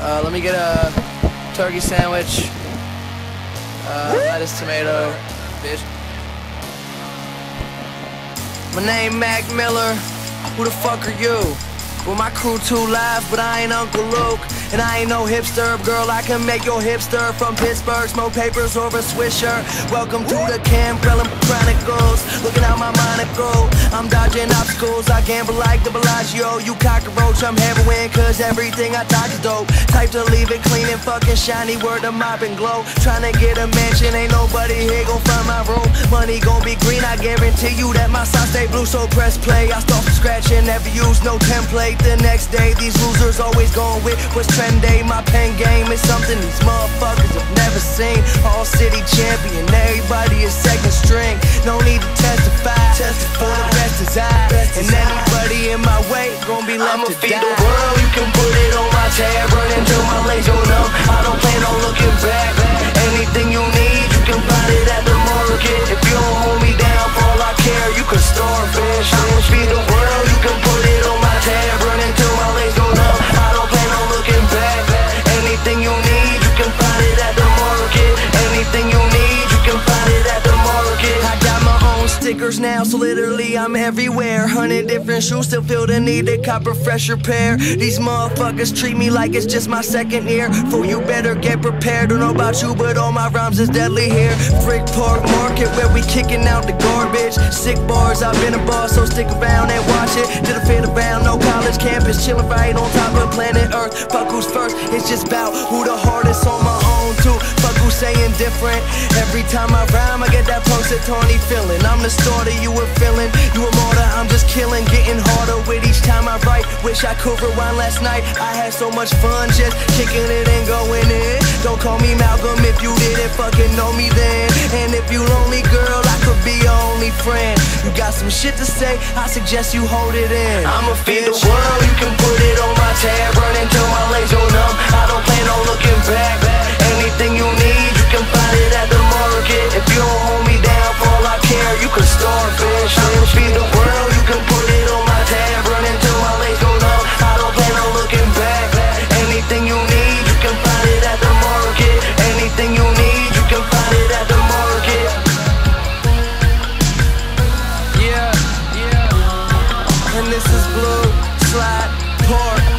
Let me get a turkey sandwich, lettuce, tomato, fish. My name Mac Miller. Who the fuck are you? Well, my crew too live, but I ain't Uncle Luke. And I ain't no hipster, girl, I can make your hipster. From Pittsburgh, smoke papers over Swisher. Welcome to the Cambrellum Chronicles. Looking out my monocle, I'm dodging obstacles. I gamble like the Bellagio. You cockroach, I'm heroin, cause everything I talk is dope. Type to leave it clean and fucking shiny, word to mop and glow. Tryna get a mansion, ain't nobody here gon' find my room. Money gon' be green, I guarantee you that my socks stay blue. So press play, I start from scratch and never use no template. The next day, these losers always going with what's trending. My pen game is something these motherfuckers have never seen. All city champion, everybody is second string. No need to testify, for the rest is I. And anybody in my way gon' be left to die. I'ma feed the world, you can put it on my tab. Run until my legs go numb, I don't plan on looking back. Anything you need, you can find it at the market. If you don't hold me down for all I care, you can starfish. I'ma feed the world, you can put it on my tab. Run until my legs go numb, I don't plan on looking back. Anything you need, you can find it at the market. Anything you need, you can find it at the market. I got my own stickers now, so literally I'm everywhere. 100 different shoes, still feel the need to cop a fresher pair. These motherfuckers treat me like it's just my second year. Fool, you better get prepared. Don't know about you, but all my rhymes is deadly here. Frick Park Market, where we kicking out the garbage. Sick bars, I've been a boss, so stick around and watch it. Did a fit around, no college campus, chillin' right on top of planet Earth. Fuck who's first, it's just bout who the hardest on my own too. Fuck who's saying different. Every time I rhyme, I get that Punxsutawney feeling. I'm the starter, you were feeling. You a martyr, I'm just killing. Getting harder with each time I write. Wish I could rewind last night. I had so much fun just kicking it and going in. Don't call me Malcolm if you didn't fucking know me then. And if you lonely, girl, I could be your only friend. You got some shit to say, I suggest you hold it in. I'ma feed the world, you can put it on my tab. Run until my legs go numb, I don't plan on looking back. Anything you need, you can find it at the market. If you don't hold me down for all I care, you can starfish. I'ma feed the world, you can put it on my tab. Run until my legs go numb, I don't plan on looking back. Anything you need, you can find it at the market. Anything you need, you can find it at the market. Yeah, and this is Blue Slide Park.